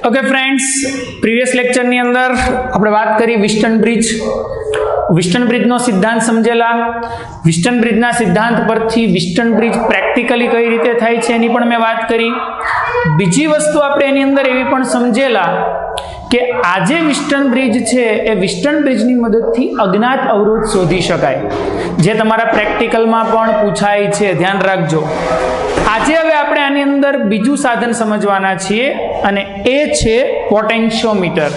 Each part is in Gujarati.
ओके फ्रेंड्स, प्रीवियस लेक्चर ની અંદર આપણે વાત કરી વિસ્ટન બ્રિજ નો સિદ્ધાંત સમજેલા। વિસ્ટન બ્રિજ ના સિદ્ધાંત પરથી વિસ્ટન બ્રિજ પ્રેક્ટિકલી કઈ રીતે થાય છે એની પણ મેં વાત કરી। બીજી વસ્તુ આપણે એની અંદર એવી પણ સમજેલા કે આજે વિસ્ટન બ્રિજ છે એ વિસ્ટન બ્રિજની મદદથી અજ્ઞાત અવરોધ શોધી શકાય, જે તમારા પ્રેક્ટિકલમાં પણ પૂછાય છે, ધ્યાન રાખજો। આજે હવે આપણે આની અંદર બીજું સાધન સમજવાના છીએ અને એ છે પોટેન્શિયોમીટર।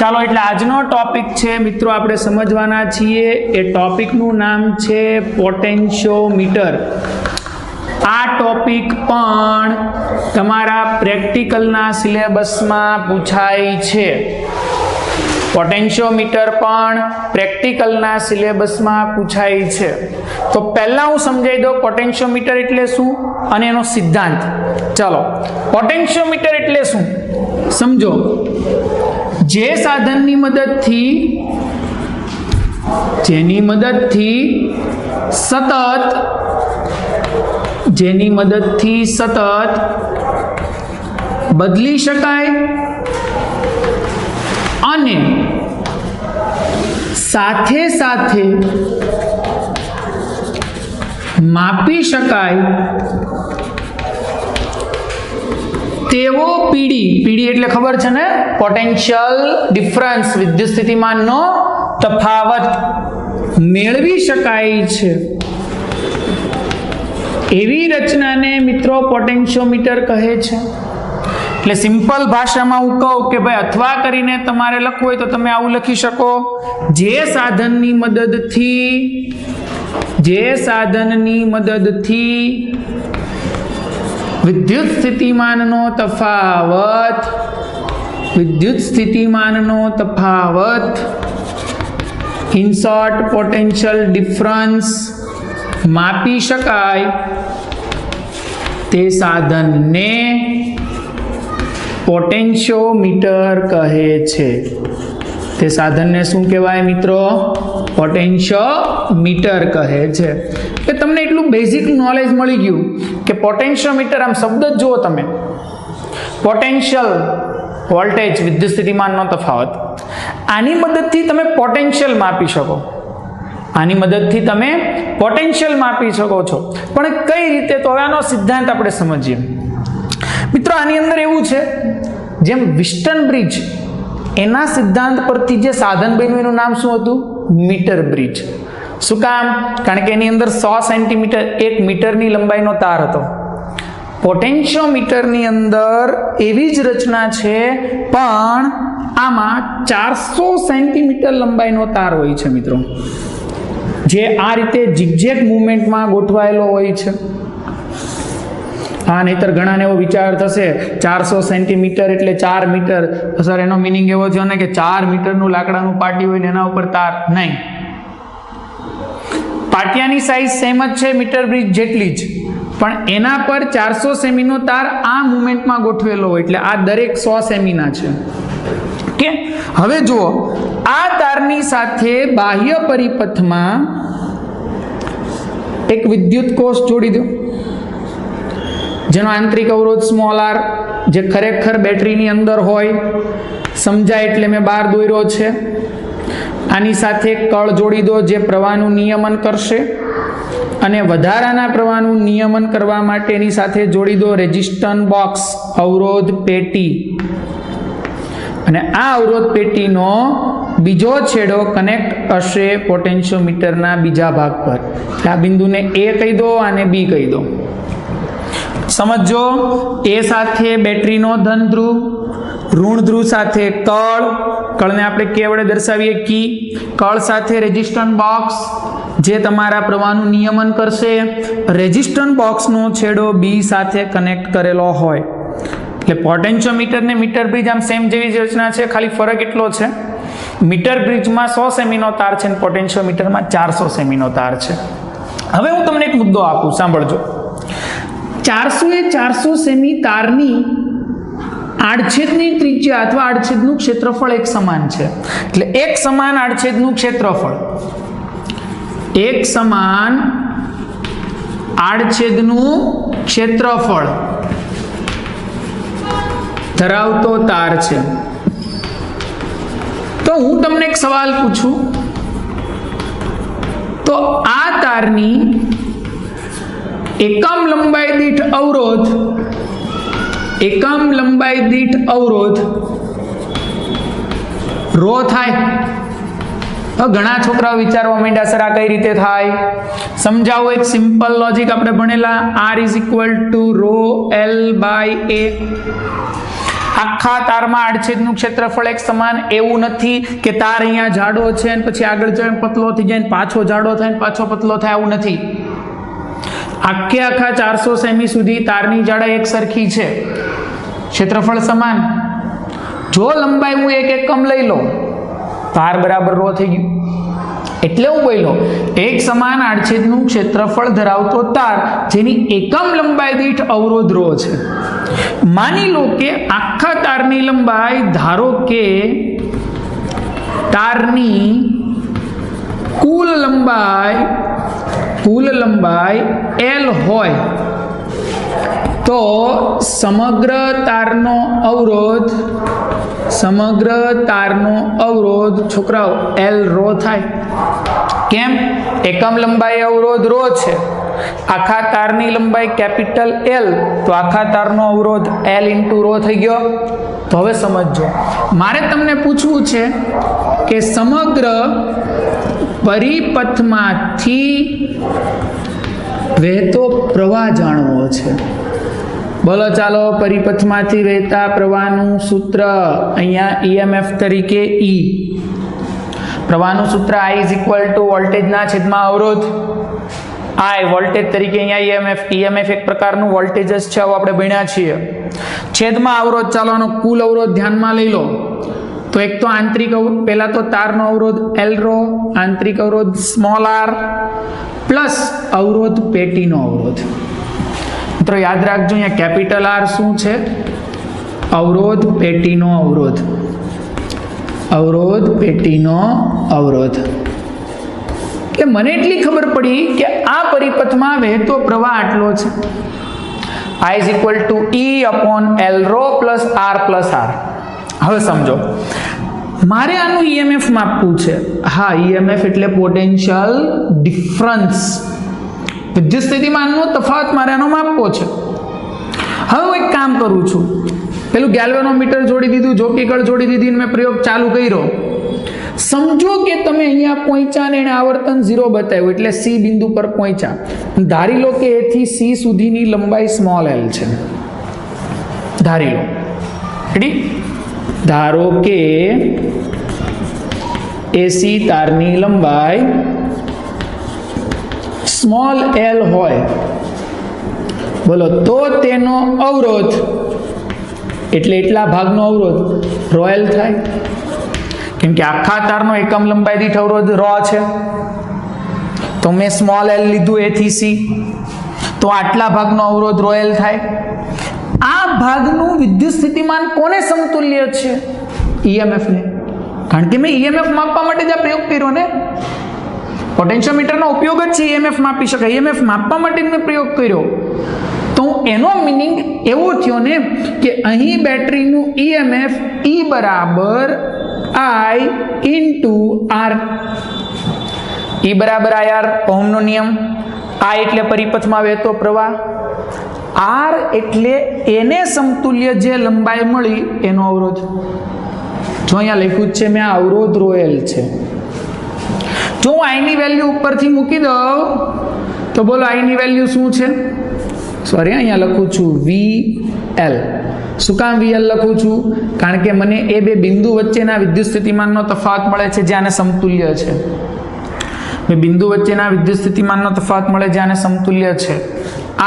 ચાલો, એટલે આજનો ટોપિક છે મિત્રો આપણે સમજવાના છીએ, એ ટોપિકનું નામ છે પોટેન્શિયોમીટર। આ ટોપિક પણ તમારા પ્રેક્ટિકલના સિલેબસમાં પૂછાય છે। પોટેન્શિયોમીટર પણ પ્રેક્ટિકલના સિલેબસમાં પૂછાય છે। તો પહેલા હું સમજાવી દઉં પોટેન્શિયોમીટર એટલે શું અને એનો સિદ્ધાંત। ચાલો, પોટેન્શિયોમીટર એટલે શું સમજો। જે સાધનની મદદથી સતત બદલી શકાય અને સાથે સાથે માપી શકાય તેવો પીડી એટલે ખબર છે ને, પોટેન્શિયલ ડિફરન્સ, વિદ્યુત સ્થિતિમાનનો તફાવત મેળવી શકાય છે એવી રચનાને મિત્રો પોટેન્શિયોમીટર કહે છે। એટલે સિમ્પલ ભાષામાં હું કહું કે ભાઈ અથવા કરીને તમારે લખવું હોય તો તમે આવું લખી શકો, જે સાધનની મદદથી વિદ્યુત સ્થિતિમાનનો તફાવત ઇન શોર્ટ પોટેન્શિયલ ડિફરન્સ માપી શકાય તે સાધનને પોટેન્શિયોમીટર કહે છે। તે સાધનને શું કહેવાય મિત્રો? પોટેન્શિયોમીટર કહે છે। કે તમને એટલું બેઝિક નોલેજ મળી ગયું કે પોટેન્શિયોમીટર, આમ શબ્દ જ જુઓ તમે, પોટેન્શિયલ વોલ્ટેજ વિદ્યુત સ્થિતિમાનનો તફાવત, આની મદદથી તમે પોટેન્શિયલ માપી શકો, છો। પણ કઈ રીતે? તો હવે આનો સિદ્ધાંત આપણે સમજીએ મિત્રો। આની અંદર એવું છે, જેમ વિસ્ટન બ્રિજ એના સિદ્ધાંત પરથી જે સાધન બન્યું એનું નામ શું હતું? Metre bridge. શું કામ? કારણ કે એની અંદર 100 સેન્ટીમીટર 1 મીટરની લંબાઈનો તાર હતો। પોટેન્શિયોમીટરની અંદર એવી જ રચના છે, પણ આમાં 400 સેન્ટીમીટર લંબાઈનો તાર હોય છે મિત્રો, જે આ રીતે ઝિગઝેગ મૂવમેન્ટમાં ગોઠવાયેલો હોય છે। હા, નહીતર ઘણાને એવો વિચાર થશે 400 સેન્ટીમીટર એટલે 4 મીટર, સર એનો મિનિંગ એવો થયો ને કે 4 મીટરનું લાકડાનું પાટિયું હોય ને એના ઉપર તાર? નહીં, પાટિયાની સાઈઝ સેમ જ છે, મીટર બ્રિજ જેટલી જ, પણ એના પર 400 સેમીનો તાર આ મૂવમેન્ટમાં ગોઠવેલો હોય, એટલે આ દરેક 100 સેમીના છે। કે હવે જુઓ, આ તારની સાથે બાહ્ય પરિપથમાં એક વિદ્યુત કોષ જોડી દો, જેનો આંતરિક અવરોધ સ્મોલ r, જે ખરેખર બેટરીની અંદર હોય, સમજાય એટલે મેં બહાર દોર્યો છે। આની સાથે કળ જોડી દો, જે પ્રવાહનું નિયમન કરશે, અને વધારાના પ્રવાહનું નિયમન કરવા માટે એની સાથે જોડી દો રેઝિસ્ટન્સ બોક્સ, અવરોધ પેટી, અને આ અવરોધ પેટીનો બીજો છેડો કનેક્ટ હશે પોટેન્શિયોમીટરના બીજા ભાગ પર। આ બિંદુને A કહી દો, આને B કહી દો। સમજો, A સાથે બેટરીનો ધન ધ્રુવ, ઋણ ધ્રુવ સાથે કળને આપણે K વડે દર્શાવીએ કી, કળ સાથે રેઝિસ્ટન્સ બોક્સ, જે તમારા પ્રવાહનું નિયમન કરશે, રેઝિસ્ટન્સ બોક્સનો છેડો B સાથે કનેક્ટ કરેલો હોય। એટલે પોટેન્શિયોમીટર ને મીટર બ્રિજ આમ સેમ જેવી જ રચના છે, ખાલી ફરક એટલો છે, મીટર બ્રિજમાં 100 સેમીનો તાર છે અને પોટેન્શિયોમીટરમાં 400 સેમીનો તાર છે। હવે હું તમને એક મુદ્દો આપું, સાંભળજો। 400 સેમી તારની આડછેદની ત્રિજ્યા અથવા આડછેદનું ક્ષેત્રફળ એક સમાન છે। એટલે એક સમાન આડછેદનું ક્ષેત્રફળ, ધરાવતો તાર છે. તો હું તમને એક સવાલ પૂછું, તો આ તારની એકમ લંબાઈ દીઠ અવરોધ રો થાય. ઘણા છોકરાઓ વિચારવા માંડ્યા, સર આ કઈ રીતે થાય? સમજાવો. એક સિમ્પલ લોજિક આપણે ભણેલા, R is equal to rho L by A. આખા તારમાં આડછેદનું ક્ષેત્રફળ એક સમાન એવું નથી કે તાર અહીંયા જાડો છે અને પછી આગળ જઈને પતલો થઈ જાય, પાછો જાડો થાય ને પાછો પતલો થાય, આવું નથી. આખે આખા 400 સેમી સુધી તારની જાડાઈ એક સરખી છે, ક્ષેત્રફળ સમાન. જો લંબાઈ હું એક એકમ લઈ લો, તાર બરાબર રો થઈ ગયું. એટલે હું બોલ્યો, એક સમાન આડછેદનું ક્ષેત્રફળ ધરાવતો તાર જેની એકમ લંબાઈ દીઠ અવરોધ રો છે. માની લો કે આખા તારની લંબાઈ, ધારો કે તારની કુલ લંબાઈ L હોય, તો સમગ્ર તારનો અવરોધ છોકરાઓ L રો થાય. કેમ? એકમ લંબાઈ અવરોધ રો છે, આખા તારની લંબાઈ કેપિટલ L, તો આખા તારનો અવરોધ L ઇન્ટુ રો થઈ ગયો. તો હવે સમજો, મારે તમને પૂછવું છે કે સમગ્ર પરિપથમાંથી વહેતો પ્રવાહ જાણવો છે. બોલો ચાલો, પરિપથમાંથી વહેતા પ્રવાહનું સૂત્ર અહીંયા EMF તરીકે E. પ્રવાહનું સૂત્ર I ઇઝ ઇક્વલ ટુ વોલ્ટેજના છેદમાં અવરોધ. I વોલ્ટેજ તરીકે અહીંયા EMF એક પ્રકારનું વોલ્ટેજ જ છે, આવું આપણે ભણ્યા છીએ. છેદમાં અવરોધ, ચાલો આનો કુલ અવરોધ ધ્યાનમાં લઈ લો. તો એક તો આંતરિક અવરોધ, પહેલા તો તારનો અવરોધ L રો, આંતરિક અવરોધ સ્મોલ r, પ્લસ અવરોધ પેટીનો અવરોધ. મિત્રો યાદ રાખજો, અહીંયા કેપિટલ R શું છે? અવરોધ પેટીનો અવરોધ. કે મને એટલી ખબર પડી કે આ પરિપથમાં વહેતો પ્રવાહ આટલો છે. I is equal to E upon L rho plus R plus R. હવે સમજો, મારે આનું EMF માપવું છે. હા, EMF એટલે પોટેન્શિયલ ડિફરન્સ, વિદ્યુત સ્થિતિમાનનો તફાવત મારે આનો માપવો છે. હવે હું એક કામ કરું છું, પેલું ગેલ્વેનોમીટર જોડી દીધું, જોકીકળ જોડી દીધી, મેં પ્રયોગ ચાલુ કર્યો. સમજો કે તમે અહીંયા પહોંચ્યા ને એને આવર્તન 0 બતાવ્યું, એટલે C બિંદુ પર પહોંચ્યા. ધારી લો કે A થી C સુધીની લંબાઈ સ્મોલ l છે. ધારી લો, ધારો કે AC તારની લંબાઈ સ્મોલ l હોય, બોલો, તો તેનો અવરોધ એટલે એટલા ભાગનો અવરોધ રોયલ થાય. કેમ કે આખા તારનો એકમ લંબાઈ દીઠ અવરોધ રો છે, તો મેં સ્મોલ l લીધું A થી C, તો આટલા ભાગનો અવરોધ રોયલ થાય. આ ભાગનું વિદ્યુત સ્થિતિમાન કોને સમતુલ્ય છે? EMF ને. કારણ કે મેં EMF માપવા માટે જ આ પ્રયોગ કર્યો ને. પોટેન્શિયોમીટરનો ઉપયોગ જ છે EMF માપી શકાય. EMF માપવા માટે મેં પ્રયોગ કર્યો. તો એનો મિનિંગ એવો થયો ને કે અહીં બેટરીનું EMF E બરાબર I ઇન્ટુ R. E બરાબર IR, ઓહમનો નિયમ. I એટલે પરિપથમાં વહેતો પ્રવાહ, R એટલે એને સમતુલ્ય જે લંબાઈ મળી એનો અવરોધ. જો અહીંયા લખ્યું છે મેં, આ અવરોધ રોયલ છે. જો હું I ની વેલ્યુ ઉપરથી મૂકી દઉં તો બોલો I ની વેલ્યુ શું છે? સોરી, અહીંયા લખું છું VL. શું કામ VL લખું છું? કારણ કે મને એ બે બિંદુ વચ્ચેના વિદ્યુત સ્થિતિમાનનો તફાવત મળે છે જે આને સમતુલ્ય છે. બે બિંદુ વચ્ચેના વિદ્યુત સ્થિતિમાનનો તફાવત મળે જે આને સમતુલ્ય છે.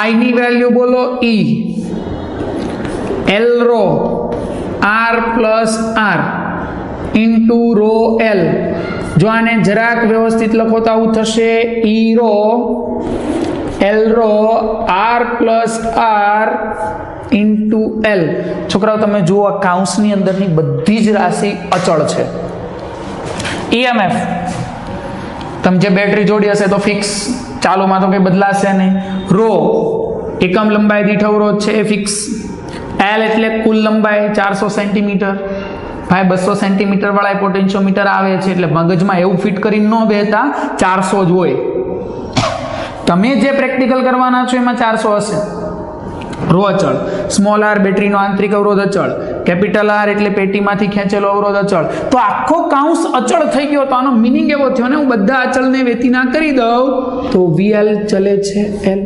I ની વેલ્યુ બોલો E, L rho R plus R into rho L. જો આને જરાક વ્યવસ્થિત લખો તો આવું થશે, E rho L rho R plus R into L. છોકરાઓ તમે જુઓ, કાઉન્સની અંદરની બધી જ રાશિ અચળ છે. EMF તમે જે બેટરી જોડી હશે તો ફિક્સ, ચાલુમાં તો કંઈ બદલાશે નહીં. રો એકમ લંબાઈ દીઠ અવરોધ છે એ ફિક્સ. એલ એટલે કુલ લંબાઈ 400 સેન્ટીમીટર. ભાઈ 200 સેન્ટીમીટર વાળા પોટેન્શિયોમીટર આવે છે એટલે મગજમાં એવું ફિટ કરીને ન બેહતા, 400 જ હોય. તમે જે પ્રેક્ટિકલ કરવાના છો એમાં 400 હશે. રો અચળ, સ્મોલ આર બેટરીનો આંતરિક અવરોધ અચળ, કેપિટલ આર એટલે પેટીમાંથી ખેંચેલો અવરોધ અચળ. તો આખો કાઉન્સ અચળ થઈ ગયો. તો આનો મિનિંગ એવો થયો ને, હું બધા અચળને વેતીના કરી દઉં તો વીએલ ચલે છે એલ,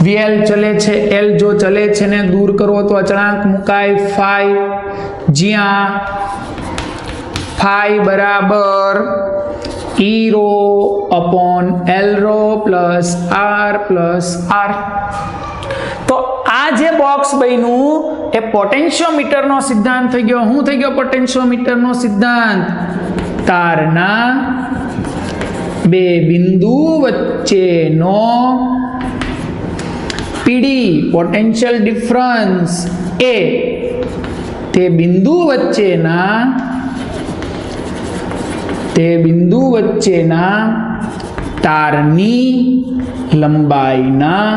વીએલ ચલે છે એલ. જો ચલે છે ને દૂર કરવો તો અચળાંક મુકાય ફાઈ, જ્યાં ફાઈ બરાબર E rho upon L rho plus R. તો આ જે બોક્સ બન્યું એ પોટેન્શિયોમીટરનો સિદ્ધાંત થઈ ગયો. શું થઈ ગયો પોટેન્શિયોમીટરનો સિદ્ધાંત? તારના બે બિંદુ વચ્ચેનો પીડી પોટેન્શિયલ ડિફરન્સ એ તે બિંદુ વચ્ચેના તારની લંબાઈના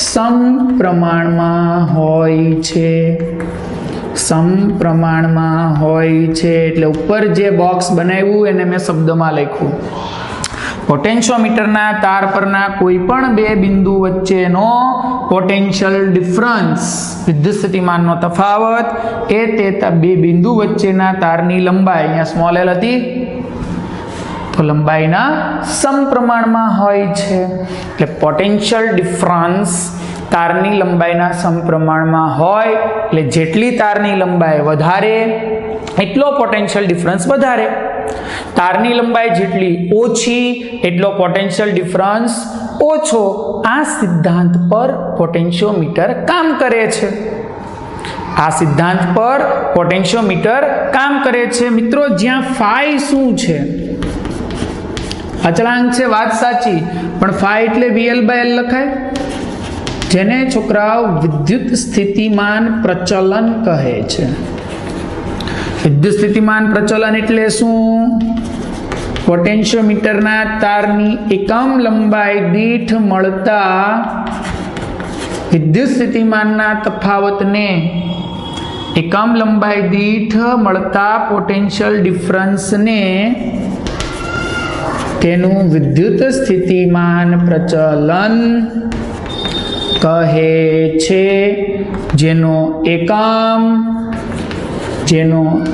સમપ્રમાણમાં હોય છે. એટલે ઉપર જે બોક્સ બનાવ્યું એને મેં શબ્દમાં લખ્યું. પોટેન્શિયોમીટરના તાર પરના કોઈ પણ બે બિંદુ વચ્ચેનો પોટેન્શિયલ ડિફરન્સ, વિદ્યુત સ્થિતિમાનનો તફાવત એ તે બે બિંદુ વચ્ચેના તારની લંબાઈ, અહીંયા સ્મોલ એલ હતી તો લંબાઈના સમપ્રમાણમાં હોય છે. એટલે પોટેન્શિયલ ડિફરન્સ તારની લંબાઈના સમપ્રમાણમાં હોય એટલે જેટલી તારની લંબાઈ વધારે એટલો પોટેન્શિયલ ડિફરન્સ વધારે, તારની લંબાઈ જેટલી ઓછી એટલો પોટેન્શિયલ ડિફરન્સ ઓછો. આ સિદ્ધાંત પર પોટેન્શિયોમીટર કામ કરે છે. મિત્રો, જ્યાં ફાઈ શું છે? અચળાંક છે, વાત સાચી, પણ ફાઈ એટલે વીએલ બાય એલ લખાય, જેને છોકરાઓ વિદ્યુત સ્થિતિમાન પ્રચલન કહે છે. વિદ્યુત સ્થિતિમાન પ્રચલન એટલે શું? પોટેન્શિયોમીટરના તારની એકમ લંબાઈ દીઠ મળતા વિદ્યુત સ્થિતિમાનના તફાવતને એકમ લંબાઈ દીઠ મળતા પોટેન્શિયલ ડિફરન્સને તેનું વિદ્યુત સ્થિતિમાન પ્રચલન કહે છે. જેનો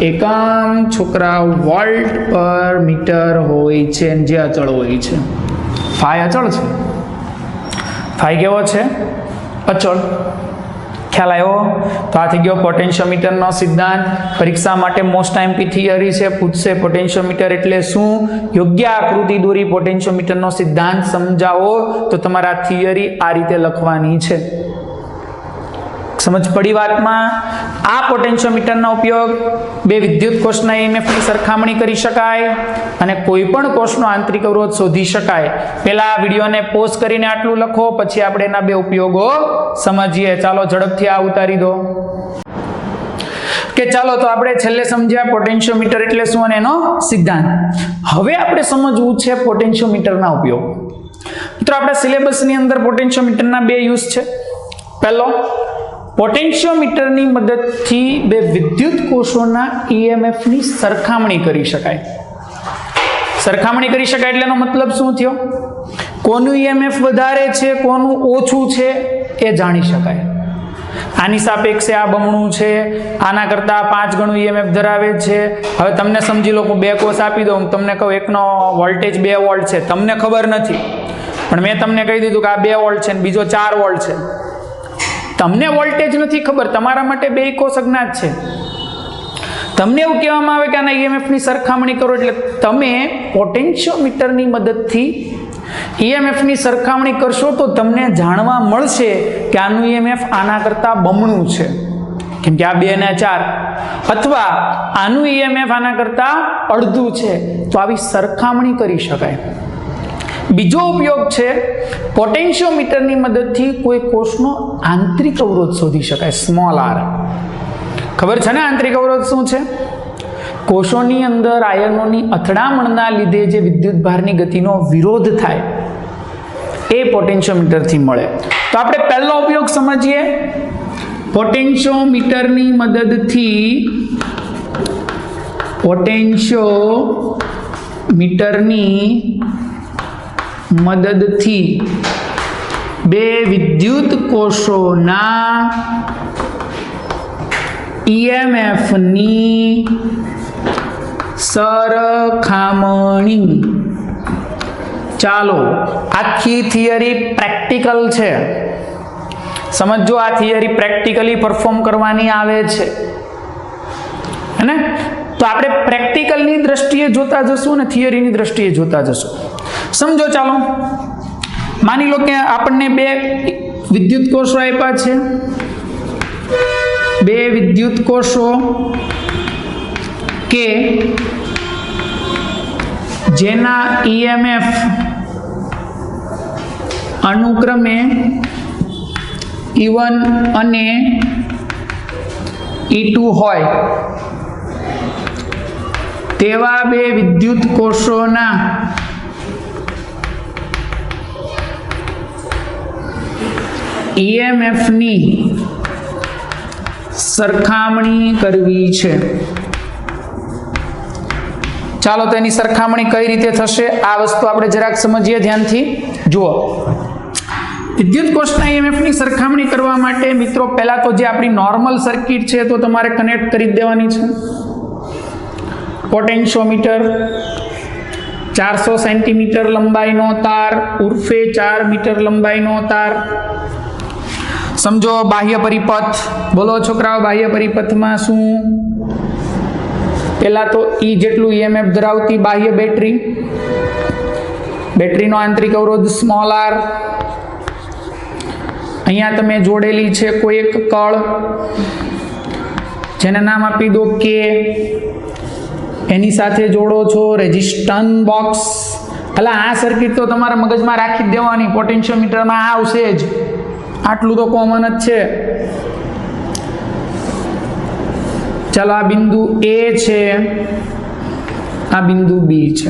એકમ છોકરા વોલ્ટ પર મીટર હોય છે, જે અચળ હોય છે. ફાઈ અચળ છે. ફાઈ કેવો છે? અચળ. ખ્યાલ આવ્યો? તો આ થઈ ગયો પોટેન્શિયોમીટરનો સિદ્ધાંત. પરીક્ષા માટે મોસ્ટ આઈએમપી થિયરી છે, પૂછશે પોટેન્શિયોમીટર એટલે શું, યોગ્ય આકૃતિ દોરી પોટેન્શિયોમીટરનો સિદ્ધાંત સમજાવો તો તમારે આ થિયરી આ રીતે લખવાની છે. સમજ પડી વાતમાં? આ પોટેન્શિયોમીટરનો ઉપયોગ બે વિદ્યુત કોષના ઈએમએફની સરખામણી કરી શકાય અને કોઈ પણ કોષનો આંતરિક અવરોધ શોધી શકાય. પહેલા આ વિડીયોને પોઝ કરીને આટલું લખો, પછી આપણે એના બે ઉપયોગો સમજીએ. ચાલો ઝડપથી આ ઉતારી દો. કે ચાલો તો આપણે છેલ્લે સમજ્યા પોટેન્શિયોમીટર એટલે શું અને એનો સિદ્ધાંત. હવે આપણે સમજવું છે પોટેન્શિયોમીટરના ઉપયોગ. મિત્રો, આપણા સિલેબસની અંદર પોટેન્શિયોમીટરના બે યુઝ છે. પહેલો, પોટેન્શિયોમીટરની મદદથી બે વિદ્યુત કોષોના ઈએમએફની સરખામણી કરી શકાય. સરખામણી કરી શકાય એટલે એનો મતલબ શું થયો? કોનું ઈએમએફ વધારે છે, કોનું ઓછું છે એ જાણી શકાય. આની સાપેક્ષે આ બમણું છે, આના કરતા 5 ગણું ઈએમએફ ધરાવે છે. હવે તમને સમજી લો, હું બે કોષ આપી દઉં, તમને કહું એકનો વોલ્ટેજ 2 વોલ્ટ છે, તમને ખબર નથી, પણ મેં તમને કહી દીધું કે આ 2 વોલ્ટ છે અને બીજો 4 વોલ્ટ છે. તમને વોલ્ટેજ નથી ખબર, તમારા માટે બે કોષ અજ્ઞાત છે. તમને એવું કહેવામાં આવે કે આના ઈએમએફની સરખામણી કરો, એટલે તમે પોટેન્શિયોમીટરની મદદથી ઈએમએફની સરખામણી કરશો તો તમને જાણવા મળશે કે આનું ઈએમએફ આના કરતાં બમણું છે, કેમ કે આ 2 ને 4, અથવા આનું ઈએમએફ આના કરતાં અડધું છે. તો આવી સરખામણી કરી શકાય. બીજો ઉપયોગ છે, પોટેન્શિયોમીટરની મદદથી કોઈ કોષનો આંતરિક અવરોધ શોધી શકાય, સ્મોલ આર. ખબર છે ને આંતરિક અવરોધ શું છે? કોષોની અંદર આયનોની અથડામણના લીધે જે વિદ્યુત ભારની ગતિનો વિરોધ થાય એ પોટેન્શિયોમીટરથી મળે. તો આપણે પહેલો ઉપયોગ સમજીએ. પોટેન્શિયોમીટરની મદદથી બે વિદ્યુત કોષોના EMFની સરખામણી. ચાલો, આખી થિયરી પ્રેક્ટિકલ છે. સમજો, આ થિયરી પ્રેક્ટિકલી પરફોર્મ કરવાની આવે છે, હે ને? તો આપણે પ્રેક્ટિકલની દ્રષ્ટિએ જોતા જશું અને થિયરીની દ્રષ્ટિએ જોતા જશું. સમજો, ચાલો, માની લો કે આપણને બે વિદ્યુત કોષો આપ્યા છે. બે વિદ્યુત કોષો કે જેના EMF અનુક્રમે E1 અને E2 હોય તેવા બે વિદ્યુત કોષોના EMFની સરખામણી કરવી છે. ચાલો, તો એની સરખામણી કઈ રીતે થશે આ વસ્તુ આપણે જરાક સમજીએ ધ્યાનથી. જુઓ, વિદ્યુત કોષના EMFની સરખામણી કરવા માટે મિત્રો પહેલા તો જે આપણી નોર્મલ સર્કિટ છે તો તમારે કનેક્ટ કરી દેવાની છે. પોટેન્શિયોમીટર 400 સેન્ટીમીટર લંબાઈનો તાર ઉર્ફે 4 મીટર લંબાઈનો તાર. સમજો, બાહ્ય પરિપથ. બોલો છોકરાઓ, બાહ્ય પરિપથમાં શું? પહેલા તો E જેટલું EMF ધરાવતી બાહ્ય બેટરી. બેટરીનો આંતરિક અવરોધ સ્મોલ r. અહીંયા તમે જોડેલી છે કોઈ એક કળ, જેને નામ આપી દો કે. એની સાથે જોડો છો રેઝિસ્ટન્સ બોક્સ. એટલે આ સર્કિટ તો તમારા મગજમાં રાખી જ દેવાની. પોટેન્શિયોમીટરમાં આવશે જ, આટલું તો કોમન જ છે. ચાલો, આ બિંદુ A છે, આ બિંદુ B છે.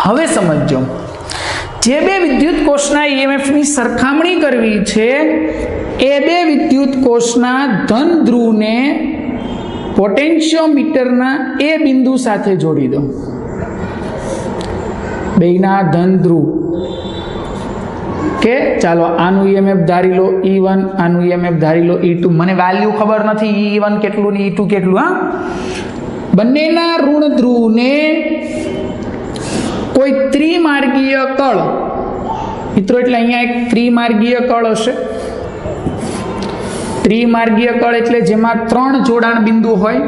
હવે સમજો, જે બે વિદ્યુત કોષના EMFની સરખામણી કરવી છે એ બે વિદ્યુત કોષના ધન ધ્રુવને પોટેન્શિયોમીટરના એ બિંદુ સાથે જોડી દો. બેયના ધન ધ્રુવ કે ચાલો, આનું EMF ધારી લો E1, આનું EMF ધારી લો E2. મને વેલ્યુ ખબર નથી E1 કેટલું ને E2 કેટલું. હા, બંનેના ઋણ ધ્રુવને કોઈ ત્રિમાર્ગીય કળ, મિત્રો એટલે અહીંયા એક ત્રિમાર્ગીય કળ હશે. ત્રિમાર્ગીય કળ એટલે જેમાં 3 જોડાણ બિંદુ હોય.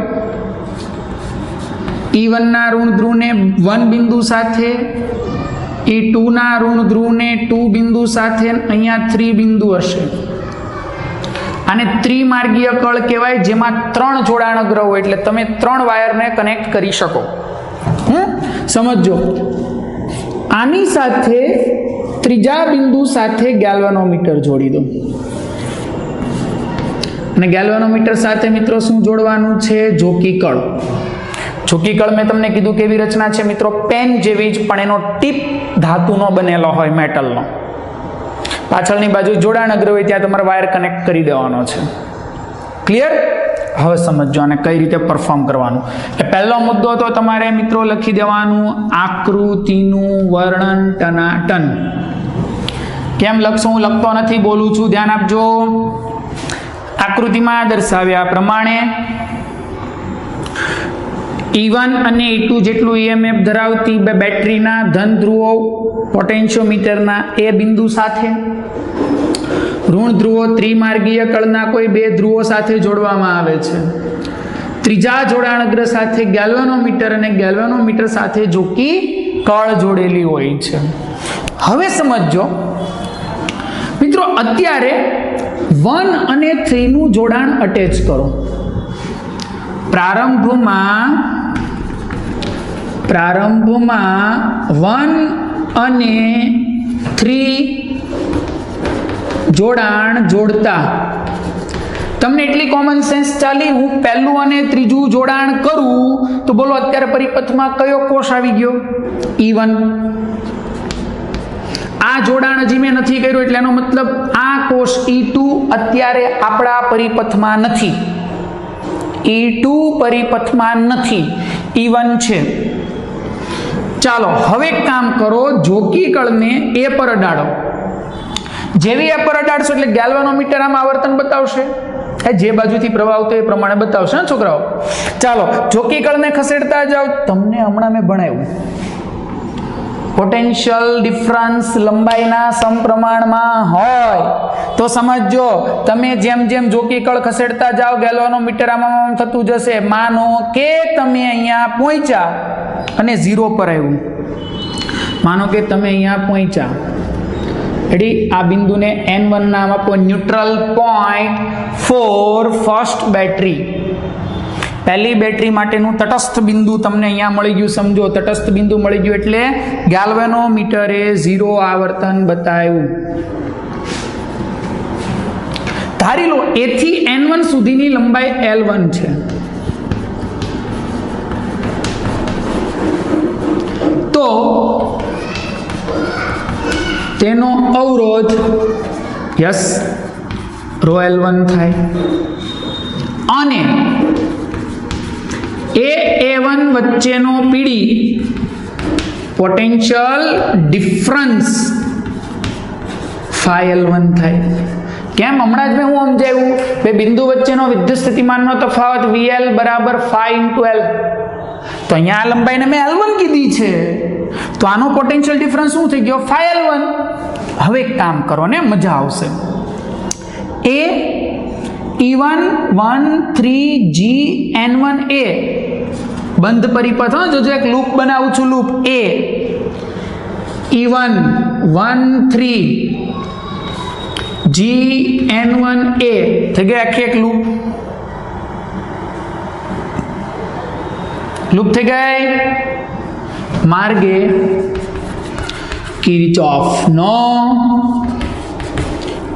E1 ના ઋણ ધ્રુવને 1 બિંદુ સાથે, E2 ના ઋણ ધ્રુવને 2 બિંદુ સાથે, અહીંયા 3 બિંદુ હશે. આને ત્રિમાર્ગીય કળ કહેવાય, જેમાં 3 જોડાણ અગ્ર હોય. એટલે તમે 3 વાયરને કનેક્ટ કરી શકો. સમજો, આની સાથે ત્રીજા બિંદુ સાથે ગેલ્વેનોમીટર જોડી દો. અને ગેલ્વેનોમીટર સાથે મિત્રો શું જોડવાનું છે? જોકી કળ. જોકી કળ મેં તમને કીધું કેવી રચના છે મિત્રો, પેન જેવી જ, પણ એનો ટીપ ધાતુનો બનેલો હોય, મેટલનો. પાછળની બાજુ જોડાણ અગ્ર હોય ત્યાં તમારે વાયર કનેક્ટ કરી દેવાનો છે. ક્લિયર? હવે સમજો આને કઈ રીતે પરફોર્મ કરવાનું. એટલે પહેલો મુદ્દો તો તમારે મિત્રો લખી દેવાનું આકૃતિનું વર્ણન ટનાટન. કેમ લખશું? હું લખતો નથી, બોલું છું, ધ્યાન આપજો. આકૃતિમાં દર્શાવ્યા પ્રમાણે E1 અને E2 જેટલું EMF ધરાવતી બે બેટરીના ધન ધ્રુવો પોટેન્શિયોમીટરના એ બિંદુ સાથે, ઋણ ધ્રુવો ત્રિમાર્ગીય કળના કોઈ બે ધ્રુવો સાથે જોડવામાં આવે છે. ત્રીજા જોડાણ અગ્ર સાથે ગેલ્વેનોમીટર અને ગેલ્વેનોમીટર સાથે જોકી કળ જોડેલી હોય છે. હવે સમજો મિત્રો, અત્યારે 1 અને 3 નું જોડાણ અટેચ કરો. પ્રારંભમાં 1 અને 3 જોડાણ જોડતા તમને એટલી કોમન સેન્સ ચાલી, હું પહેલું અને ત્રીજું જોડાણ કરું તો બોલો અત્યારે પરિપથમાં કયો કોષ આવી ગયો? E1. આ આ જોડાણ હજી મેં નથી કર્યું એટલે એનો મતલબ આ કોષ E2 અત્યારે આપણા પરિપથમાં નથી. E2 પરિપથમાં નથી, E1 છે. ચાલો હવે એક કામ કરો, જોકી કળને A પર અડાડો. જેવી A પર અડાડશો એટલે ગેલ્વેનોમીટર આમ આવર્તન બતાવશે, જે બાજુથી પ્રવાહ આવતો એ પ્રમાણે બતાવશે ને છોકરાઓ. ચાલો જોકી કળને ખસેડતા જાઓ. તમને હમણાં મેં ભણાવ્યું પોટેન્શિયલ ડિફરન્સ લંબાઈના સમપ્રમાણમાં હોય તો સમજજો. તમે જેમ જેમ જોકી કળ ખસેડતા જાઓ ગેલ્વેનોમીટર આમ થતું જશે. માનો કે તમે અહીંયા પહોંચ્યા અને 0 પર આવ્યું. માનો કે તમે અહીંયા પહોંચ્યા, રેડી? આ બિંદુને N1 નામ આપો, neutral point for first battery. પહેલી બેટરી માટેનું તટસ્થ બિંદુ તમને અહીંયા મળી ગયું. સમજો, તટસ્થ બિંદુ મળી ગયું એટલે ગેલ્વેનોમીટરે 0 આવર્તન બતાવ્યું. ધારી લો A થી N1 સુધીની લંબાઈ L1 છે. તો તેનો અવરોધ યસ ρL1 થાય અને A1 વચ્ચેનો પીડી પોટેન્શિયલ ડિફરન્સ φL1 થાય. કેમ? હમણાં જ મેં હું સમજાવ્યું બે બિંદુ વચ્ચેનો વિદ્યુત સ્થિતિમાનનો તફાવત VL બરાબર φ × L. તો અહીંયા આ લંબાઈને મેં L1 કીધી છે, તો આનો પોટેન્શિયલ ડિફરન્સ શું થઈ ગયો? φL1. હવે એક કામ કરો ને, મજા આવશે. E1 1 3 G N1A બંધ પરિપથ. જોજો એક લૂપ બનાવું છું, loop A E1 1 3 G N1A થઈ ગઈ આખી એક લૂપ. લૂપ થઈ ગઈ. માર્ગે કિર્ચોફનો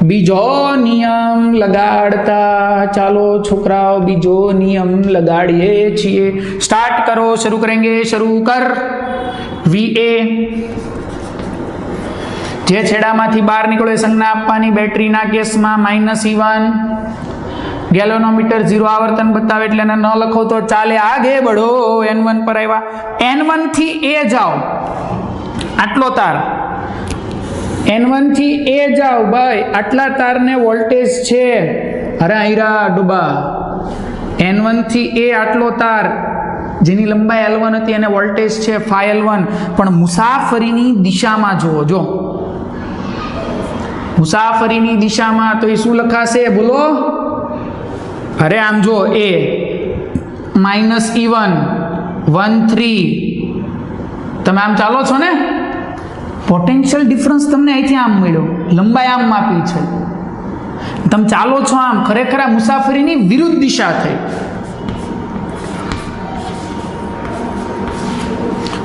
બીજો નિયમ લગાડતા ચાલો છોકરાઓ, બીજો નિયમ લગાડીએ છીએ. સ્ટાર્ટ કરો, શરૂ કરેંગે. શરૂ કર. VA જે છેડામાંથી બહાર નીકળો એ સંજ્ઞા આપવાની. બેટરીના કેસમાં -E1. ગેલ્વેનોમીટર 0 આવર્તન બતાવે એટલે એને ન લખો તો ચાલે. આગે બઢો. N1 પર આવ્યા. N1 થી A જાઓ, આટલો તાર. N1 થી A જાઓ ભાઈ, આટલા તારને વોલ્ટેજ છે. અરે આયરા ડુબા. N1 થી A આટલો તાર જેની લંબાઈ L1 હતી એને વોલ્ટેજ છે φL1. પણ મુસાફરીની દિશામાં જુઓ, જો મુસાફરીની દિશામાં તો એ શું લખાશે બોલો? અરે આમ જો A -E1 1 3 તમે આમ ચાલો છો ને, પોટેન્શિયલ ડિફરન્સ તમને અહીંથી આમ મળ્યો, લંબાઈ આમ માપી છે. તમે ચાલો છો આમ, ખરેખર આ મુસાફરીની વિરુદ્ધ દિશા થઈ.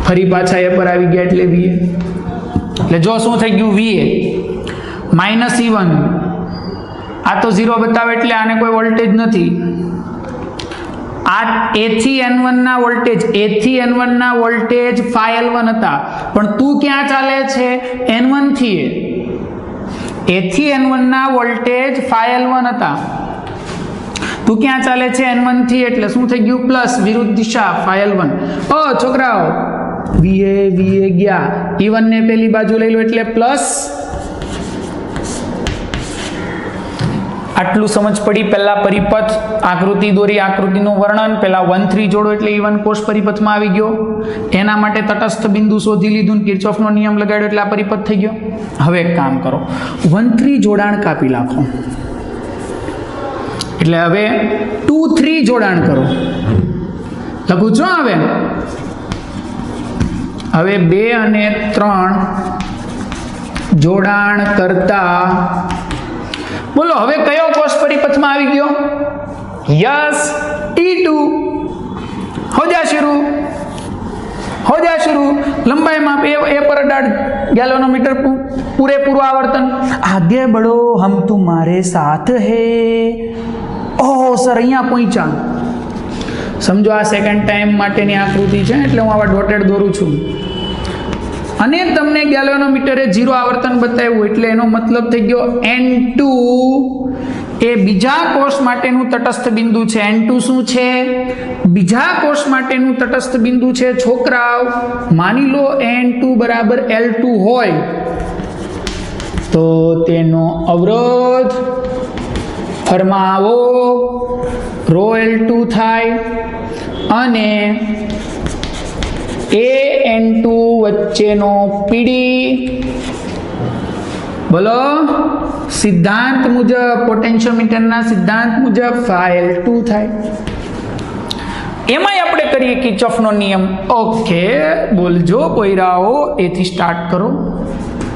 ફરી પાછા એ પર આવી ગયા એટલે VA. એટલે જો શું થઈ ગયું? VA -E1 આ તો 0 બતાવે એટલે આને કોઈ વોલ્ટેજ નથી. આ A થી N1 ના વોલ્ટેજ, A થી N1 ના વોલ્ટેજ φL1 હતા, પણ તું ક્યાં ચાલે છે? N1 થી A થી N1 ના વોલ્ટેજ φL1 હતા, તું ક્યાં ચાલે છે? N1 થી. એટલે શું થઈ ગયું? પ્લસ, વિરુદ્ધ દિશા φL1. ઓ છોકરાઓ, VA ગયા. E1 ને પેલી બાજુ લઈ લો એટલે પ્લસ. આટલું સમજ પડી. પહેલા પરિપથ આકૃતિ દોરી, આકૃતિનું વર્ણન. પહેલા 1 3 જોડો એટલે E1 કોષ પરિપથમાં આવી ગયો. એના માટે તટસ્થ બિંદુ શોધી લીધું, કિર્ચોફનો નિયમ લગાડ્યો એટલે આ પરિપથ થઈ ગયો. હવે એક કામ કરો, 1 3 જોડાણ કાપી નાખો. એટલે હવે 2 3 જોડાણ કરો. લખું છું હવે 2 અને 3 જોડાણ કરતા બોલો હવે કયો કોષ પરિપથમાં આવી ગયો? Yes, E2. હો જા શરૂ. લંબાઈ માપ A પર અડાડ. ગેલ્વેનોમીટર પૂરેપૂરું આવર્તન. આગે બડો, હમ તુમ્હારે સાથ હે. ઓહ સર, અહીંયા પહોંચ્યા. સમજો આ સેકન્ડ ટાઈમ માટેની આકૃતિ છે એટલે હું આવા ડોટેડ દોરું છું. અને તમને ગેલ્વેનોમીટરે 0 આવર્તન બતાવ્યું એટલે એનો મતલબ થઈ ગયો N2 એ બીજા કોષ માટેનું તટસ્થ બિંદુ છે. N2 શું છે? બીજા કોષ માટેનું તટસ્થ બિંદુ છે. છોકરાઓ માની લો N2 બરાબર L2 હોય તો તેનો અવરોધ ફરમાવો ρ L2 થાય અને N2 વચ્ચેનો પીડી બોલો સિદ્ધાંત મુજબ પોટેન્શિયોમીટરના સિદ્ધાંત મુજબ L2 થાય. એમાંય આપણે કરીએ કિર્ચોફનો નિયમ. ઓકે બોલજો પોયરાઓ, એથી સ્ટાર્ટ કરો.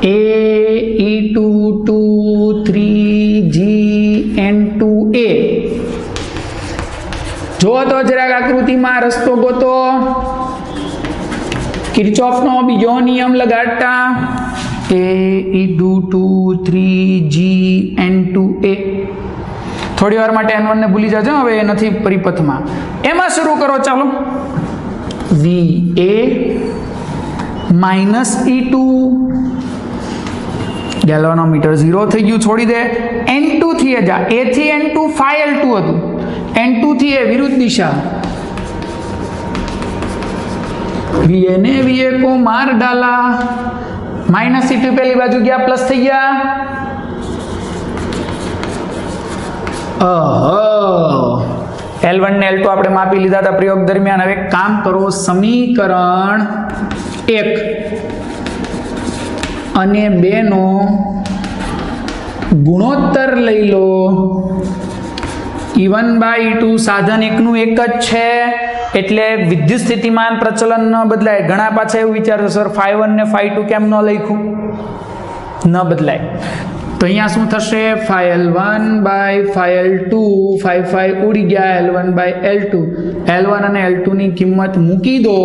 A E2 2 3 G N2A. જો તો જરાક આકૃતિમાં રસ્તો ગોતો. કિર્ચોફનો બીજો નિયમ લગાડતા A E2 2 3 G N2A. થોડી વાર માટે N1 ને ભૂલી જાજો, હવે એ નથી પરિપથમાં. એમાં શરૂ કરો. ચાલો VA માઇનસ E2, ગેલ્વેનોમીટર 0 થઈ ગયું, છોડી દે. N2 થી જા, A થી N2 L2 હતું, N2 થી A વિરુદ્ધ દિશા. VA ने VA को मार डाला. माइनस E2 पहली बाजू गया, प्लस થઈ ગયા. L1 ને L2 આપણે માપી લીધા હતા પ્રયોગ દરમિયાન. હવે કામ કરો, સમીકરણ 1 અને 2 નો ગુણોત્તર લઈ લો. E1/E2 સાધન એકનું એક જ છે એટલે વિદ્યુત સ્થિતિમાન પ્રચલન ન બદલાય. ઘણા પાછા એવું વિચારશે સર φ1 ને φ2 કેમ ન લખ્યું? ન બદલાય. તો અહીંયા શું થશે? φL1/φL2 φ ઉડી ગયા, L1/L2. L1 અને L2 ની કિંમત મૂકી દો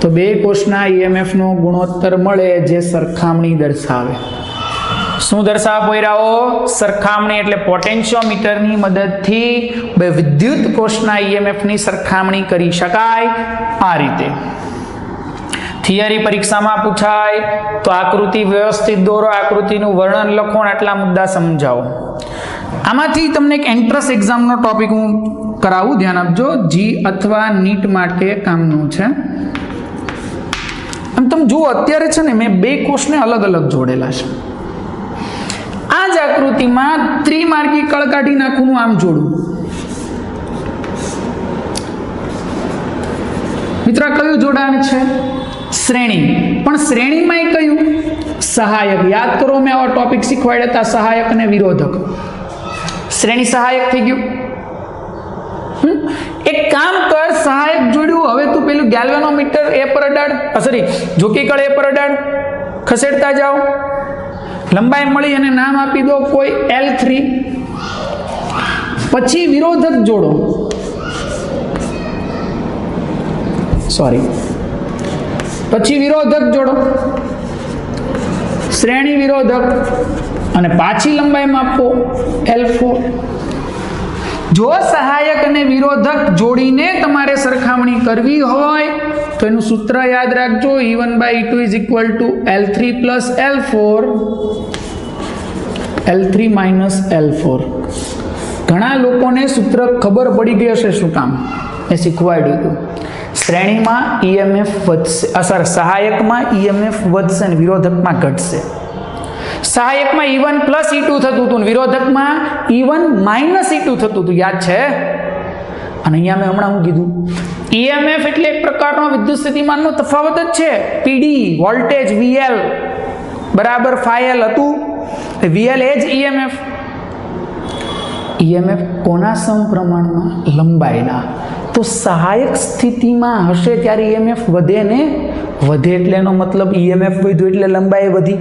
તો બે કોષના EMF નો ગુણોત્તર મળે જે સરખામણી દર્શાવે. શું દર્શાવે પોયરાઓ? સરખામણી. એટલે પોટેન્શિયોમીટરની મદદથી બે વિદ્યુત કોષના EMF ની સરખામણી કરી શકાય આ રીતે. થિયરી પરીક્ષામાં પૂછાય તો આકૃતિ વ્યવસ્થિત દોરો, આકૃતિનું વર્ણન લખો અને આટલા મુદ્દા સમજાવો. આમાંથી તમને એક એન્ટ્રન્સ એક્ઝામનો ટોપિક હું કરાવું, ધ્યાન આપજો. જી અથવા નીટ માટે કામનું છે. આમ તમે જુઓ, અત્યારે છે ને મેં બે કોષને અલગ અલગ જોડેલા છે. આ જ આકૃતિમાં ત્રિમાર્ગી કળ કાઢી નાખું, આમ જોડું. મિત્ર કયું જોડાણ છે? શ્રેણી. પણ શ્રેણીમાં કયું? સહાયક. યાદ કરો, મેં આવા ટોપિક શીખવાડ્યા હતા, સહાયક અને વિરોધક. શ્રેણી સહાયક થઈ ગયું. એક કામ કર, સહાયક જોડ્યું. હવે તું પેલું ગેલ્વેનોમીટર A પર અડાડ, સોરી જોકી કળ A પર અડાડ, ખસેડતા જાઓ. લંબાઈ મળી અને નામ આપી દો કોઈ L3. પછી વિરોધક જોડો. સોરી, પછી વિરોધક જોડો, શ્રેણી વિરોધક, અને પાછી લંબાઈ માપો L4. જો સહાયક અને વિરોધક જોડીને તમારે સરખામણી કરવી હોય તો એનું સૂત્ર યાદ રાખજો. E1/E2 = L3 + L4, L3 - L4. ઘણા લોકોને સૂત્ર ખબર પડી ગઈ હશે, શું કામ એ શીખવાડ્યું હતું. શ્રેણીમાં EMF વધશે, સહાયકમાં EMF વધશે અને વિરોધકમાં ઘટશે. સહાયકમાં E1 + E2 થતું હતું, વિરોધકમાં E1 - E2 થતું હતું. યાદ છે? અને અહીંયા મેં હમણાં હું કીધું, EMF એટલે એક પ્રકારનો વિદ્યુત સ્થિતિમાનનો તફાવત જ છે. PD વોલ્ટેજ VL બરાબર φL હતું. VL એ જ EMF. EMF કોના સમપ્રમાણમાં? લંબાઈના. તો સહાયક સ્થિતિમાં હશે ત્યારે EMF વધે ને વધે, એટલે એનો મતલબ EMF વધ્યું એટલે લંબાઈ વધી.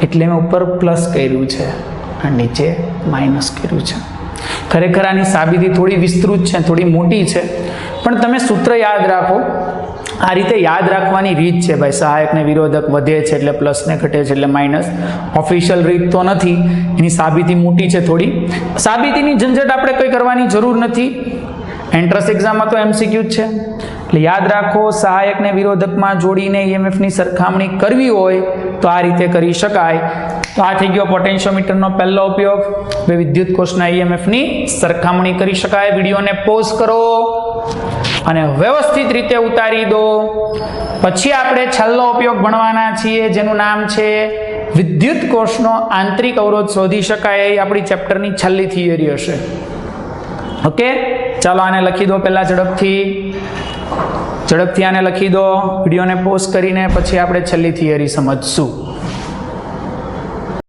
એટલે મેં ઉપર પ્લસ કર્યું છે અને નીચે માઇનસ કર્યું છે. ખરેખર આની સાબિતી થોડી વિસ્તૃત છે, થોડી મોટી છે, પણ તમે સૂત્ર યાદ રાખો. આ રીતે યાદ રાખવાની રીત છે ભાઈ. સહાયક ને વિરોધક વધે છે એટલે પ્લસ ને ઘટે છે એટલે માઇનસ. ઓફિશિયલ રીત તો નથી, એની સાબિતી મોટી છે થોડી. સાબિતીની ઝંઝટ આપણે કંઈ કરવાની જરૂર નથી. એન્ટ્રન્સ એક્ઝામમાં તો MCQ જ છે. એટલે યાદ રાખો, સહાયકને વિરોધકમાં જોડીને ઈએમએફની સરખામણી કરવી હોય તો આ રીતે કરી શકાય. તો આ થઈ ગયો પોટેન્શિયોમીટરનો પહેલો ઉપયોગ. હવે વિદ્યુત કોષના ઈએમએફની સરખામણી કરી શકાય. વિડીયોને પોઝ કરો અને વ્યવસ્થિત રીતે ઉતારી દો. પછી આપણે છેલ્લો ઉપયોગ ભણવાના છીએ, જેનું નામ છે વિદ્યુત કોષનો આંતરિક અવરોધ શોધી શકાય. એ આપણી ચેપ્ટરની છેલ્લી થિયરી હશે. ઓકે, ચાલો આને લખી દો પહેલા ઝડપથી આને લખી દો. વિડીયોને પોઝ કરીને પછી આપણે છેલ્લી થિયરી સમજશું.